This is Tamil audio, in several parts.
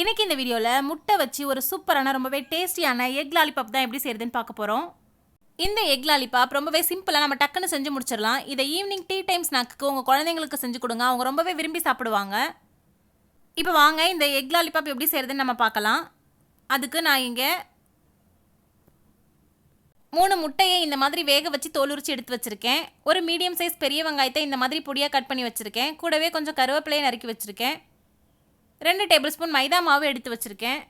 இன்னைக்கு இந்த வீடியோவில் முட்டை வச்சு ஒரு சூப்பரான ரொம்பவே டேஸ்டியான எக் லாலிபாப் தான் எப்படி செய்யறதுன்னு பார்க்க போகிறோம். இந்த எக் லாலிபாப் ரொம்பவே சிம்பிளாக நம்ம டக்குன்னு செஞ்சு முடிச்சிடலாம். இதை ஈவினிங் டீ டைம் ஸ்நாக்கு உங்கள் குழந்தைங்களுக்கு செஞ்சு கொடுங்க, அவங்க ரொம்பவே விரும்பி சாப்பிடுவாங்க. இப்போ வாங்க இந்த எக் லாலிபாப் எப்படி செய்யறதுன்னு நம்ம பார்க்கலாம். அதுக்கு நான் இங்கே 3 முட்டையை இந்த மாதிரி வேக வச்சு தோல் உரிச்சு எடுத்து வச்சுருக்கேன். ஒரு மீடியம் சைஸ் பெரிய வெங்காயத்தை இந்த மாதிரி பொடியாக கட் பண்ணி வச்சுருக்கேன். கூடவே கொஞ்சம் கருவேப்பிலையை நறுக்கி வச்சுருக்கேன். 2 டேபிள் ஸ்பூன் மைதா மாவு எடுத்து வச்சுருக்கேன்.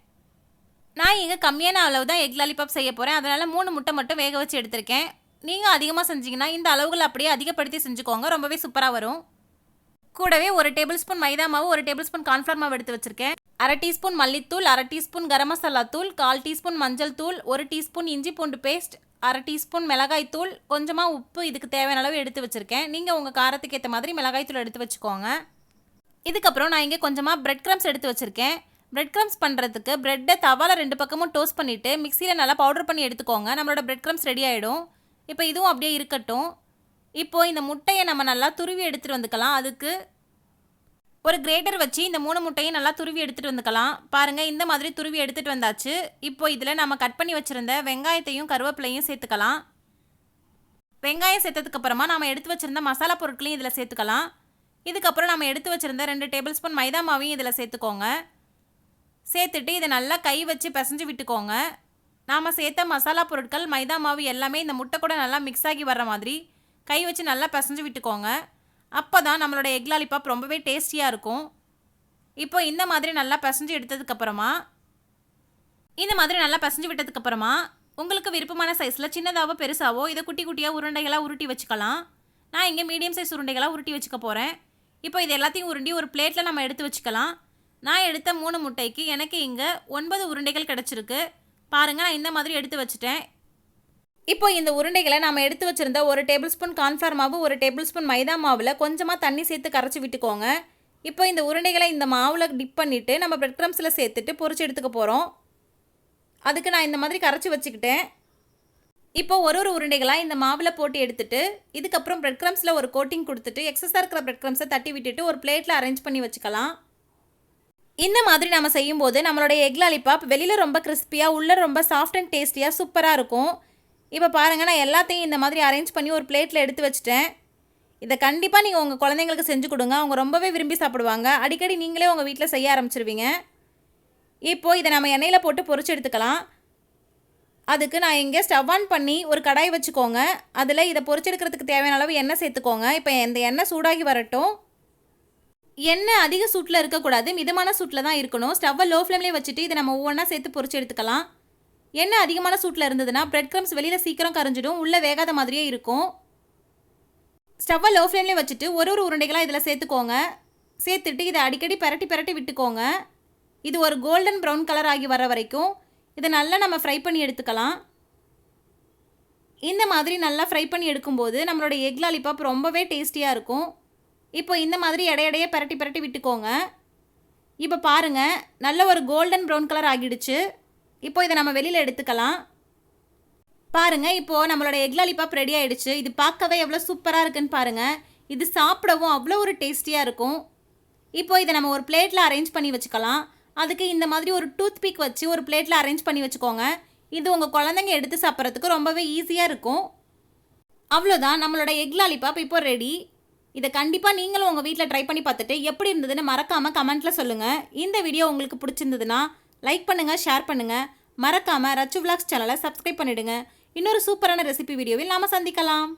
நான் இங்கே கம்மியான அளவு தான் எக் லாலிபாப் செய்ய போகிறேன். அதனால் 3 முட்டை மட்டும் வேக வச்சு எடுத்திருக்கேன். நீங்கள் அதிகமாக செஞ்சிங்கன்னா இந்த அளவுகள் அப்படியே அதிகப்படுத்தி செஞ்சுக்கோங்க, ரொம்பவே சூப்பராக வரும். கூடவே 1 டேபிள் ஸ்பூன் மைதா மாவு, 1 டேபிள் ஸ்பூன் கார்ன்ஃப்ளவர் மாவு எடுத்து வச்சுருக்கேன். 1/2 டீஸ்பூன் மல்லித்தூள், 1/2 டீஸ்பூன் கரம் மசாலா தூள், 1/4 டீஸ்பூன் மஞ்சள் தூள், 1 டீஸ்பூன் இஞ்சி பூண்டு பேஸ்ட், 1/2 டீஸ்பூன் மிளகாய் தூள், கொஞ்சமாக உப்பு இதுக்கு தேவையான அளவு எடுத்து வச்சுருக்கேன். நீங்கள் உங்கள் காரத்துக்கு ஏற்ற மாதிரி மிளகாய் தூள் எடுத்து வச்சுக்கோங்க. இதுக்கப்புறம் நான் இங்கே கொஞ்சமாக பிரெட் க்ரம்ஸ் எடுத்து வச்சுருக்கேன். பிரெட் க்ரம்ஸ் பண்ணுறதுக்கு பிரெட்டை தவால 2 பக்கமும் டோஸ்ட் பண்ணிவிட்டு மிக்சியில் நல்லா பவுடர் பண்ணி எடுத்துக்கோங்க. நம்மளோட பிரெட் க்ரம்ஸ் ரெடி ஆகிடும். இப்போ இதுவும் அப்படியே இருக்கட்டும். இப்போது இந்த முட்டையை நம்ம நல்லா துருவி எடுத்துகிட்டு வந்துக்கலாம். அதுக்கு ஒரு கிரேட்டர் வச்சு இந்த 3 முட்டையும் நல்லா துருவி எடுத்துகிட்டு வந்துக்கலாம். பாருங்கள், இந்த மாதிரி துருவி எடுத்துகிட்டு வந்தாச்சு. இப்போ இதில் நம்ம கட் பண்ணி வச்சுருந்த வெங்காயத்தையும் கருவேப்பிலையும் சேர்த்துக்கலாம். வெங்காயம் சேர்த்ததுக்கப்புறமா நம்ம எடுத்து வச்சுருந்த மசாலா பொருட்களையும் இதில் சேர்த்துக்கலாம். இதுக்கப்புறம் நம்ம எடுத்து வச்சுருந்த 2 டேபிள் ஸ்பூன் மைதா மாவையும் இதில் சேர்த்துக்கோங்க. சேர்த்துட்டு இதை நல்லா கை வச்சு பிசைஞ்சு விட்டுக்கோங்க. நாம் சேர்த்த மசாலா பொருட்கள், மைதா மாவு எல்லாமே இந்த முட்டை கூட நல்லா மிக்ஸ் ஆகி வர்ற மாதிரி கை வச்சு நல்லா பிசைஞ்சு விட்டுக்கோங்க. அப்போ தான் நம்மளோட எக் லாலிபாப் ரொம்பவே டேஸ்டியாக இருக்கும். இப்போ இந்த மாதிரி நல்லா பிசைஞ்சு எடுத்ததுக்கப்புறமா விட்டதுக்கப்புறமா உங்களுக்கு விருப்பமான சைஸில் சின்னதாவோ பெருசாவோ இதை குட்டி குட்டியாக உருண்டைகளாக உருட்டி வச்சுக்கலாம். நான் இங்கே மீடியம் சைஸ் உருண்டைகளாக உருட்டி வச்சுக்க போகிறேன். இப்போ இது எல்லாத்தையும் உருண்டி ஒரு பிளேட்டில் நம்ம எடுத்து வச்சுக்கலாம். நான் எடுத்த 3 முட்டைக்கு எனக்கு இங்கே 9 உருண்டைகள் கிடச்சிருக்கு. பாருங்கள், நான் இந்த மாதிரி எடுத்து வச்சுட்டேன். இப்போ இந்த உருண்டைகளை நம்ம எடுத்து வச்சுருந்த 1 டேபிள் ஸ்பூன் கார்ன்ஃப்ளவர் மாவு, 1 டேபிள் ஸ்பூன் மைதா மாவில் கொஞ்சமாக தண்ணி சேர்த்து கரைச்சி விட்டுக்கோங்க. இப்போ இந்த உருண்டைகளை இந்த மாவில் டிப் பண்ணிவிட்டு நம்ம பிரெட் க்ரம்ஸில் சேர்த்துட்டு பொரிச்சு எடுத்துக்க போகிறோம். அதுக்கு நான் இந்த மாதிரி கரைச்சி வச்சுக்கிட்டேன். இப்போ ஒரு உருண்டைகளாக இந்த மாவில் போட்டு எடுத்துட்டு இதுக்கப்புறம் பிரெட் க்ரம்ஸில் ஒரு கோட்டிங் கொடுத்துட்டு எக்ஸஸாக இருக்கிற பிரெட் க்ரம்ஸை தட்டி விட்டுட்டு ஒரு பிளேட்டில் அரேஞ்ச் பண்ணி வச்சுக்கலாம். இந்த மாதிரி நம்ம செய்யும்போது நம்மளோட எக் லாலிபாப் வெளியில் ரொம்ப கிறிஸ்பியாக, உள்ளே ரொம்ப சாஃப்ட் அண்ட் டேஸ்டியாக சூப்பராக இருக்கும். இப்போ பாருங்கள், நான் எல்லாத்தையும் இந்த மாதிரி அரேஞ்ச் பண்ணி ஒரு பிளேட்டில் எடுத்து வச்சுட்டேன். இதை கண்டிப்பாக நீங்கள் உங்கள் குழந்தைங்களுக்கு செஞ்சு கொடுங்க, அவங்க ரொம்பவே விரும்பி சாப்பிடுவாங்க. அடிக்கடி நீங்களே உங்கள் வீட்டில் செய்ய ஆரம்பிச்சிருவீங்க. இப்போது இதை நம்ம எண்ணெயில் போட்டு பொரிச்சு எடுத்துக்கலாம். அதுக்கு நான் இங்கே ஸ்டவ் ஆன் பண்ணி ஒரு கடாய் வச்சுக்கோங்க. அதில் இதை பொரிச்செடுக்கிறதுக்கு தேவையான அளவு எண்ணெய் சேர்த்துக்கோங்க. இப்போ இந்த எண்ணெய் சூடாகி வரட்டும். எண்ணெய் அதிக சூட்டில் இருக்கக்கூடாது, மிதமான சூட்டில் தான் இருக்கணும். ஸ்டவ்வை லோ ஃப்ளேம்லேயே வச்சுட்டு இதை நம்ம ஒவ்வொன்றா சேர்த்து பொரிச்சு எடுத்துக்கலாம். எண்ணெய் அதிகமான சூட்டில் இருந்ததுன்னா பிரெட் க்ரம்ஸ் வெளியில் சீக்கிரம் கரைஞ்சிடும், உள்ளே வேகாத மாதிரியே இருக்கும். ஸ்டவ்வை லோ ஃப்ளேம்லேயே வச்சுட்டு ஒரு உருண்டைகளாக இதில் சேர்த்துக்கோங்க. சேர்த்துட்டு இதை அடிக்கடி பரட்டி விட்டுக்கோங்க. இது ஒரு கோல்டன் ப்ரௌன் கலர் ஆகி வர வரைக்கும் இதை நல்லா நம்ம ஃப்ரை பண்ணி எடுத்துக்கலாம். இந்த மாதிரி நல்லா ஃப்ரை பண்ணி எடுக்கும்போது நம்மளோட எக் லாலிபாப் ரொம்பவே டேஸ்டியாக இருக்கும். இப்போ இந்த மாதிரி இடையிடையே பரட்டி விட்டுக்கோங்க. இப்போ பாருங்கள், நல்ல ஒரு கோல்டன் ப்ரௌன் கலர் ஆகிடுச்சு. இப்போ இதை நம்ம வெளியில் எடுத்துக்கலாம். பாருங்கள், இப்போது நம்மளோட எக் லாலிபாப் ரெடி ஆகிடுச்சு. இது பார்க்கவே எவ்வளோ சூப்பராக இருக்குன்னு பாருங்கள். இது சாப்பிடவும் அவ்வளோ ஒரு டேஸ்டியாக இருக்கும். இப்போ இதை நம்ம ஒரு பிளேட்டில் அரேஞ்ச் பண்ணி வச்சுக்கலாம். அதுக்கு இந்த மாதிரி ஒரு டூத் பிக் வச்சு ஒரு பிளேட்டில் அரேஞ்ச் பண்ணி வச்சுக்கோங்க. இது உங்கள் குழந்தைங்க எடுத்து சாப்பிட்றதுக்கு ரொம்பவே ஈஸியாக இருக்கும். அவ்வளோதான், நம்மளோட எக் லாலிபாப் இப்போ ரெடி. இதை கண்டிப்பாக நீங்களும் உங்கள் வீட்டில் ட்ரை பண்ணி பார்த்துட்டு எப்படி இருந்ததுன்னு மறக்காமல் கமெண்ட்டில் சொல்லுங்கள். இந்த வீடியோ உங்களுக்கு பிடிச்சிருந்ததுன்னா லைக் பண்ணுங்கள், ஷேர் பண்ணுங்கள். மறக்காமல் ரச்சு விலாக்ஸ் சேனலை சப்ஸ்கிரைப் பண்ணிவிடுங்க. இன்னொரு சூப்பரான ரெசிபி வீடியோவில் நாம் சந்திக்கலாம்.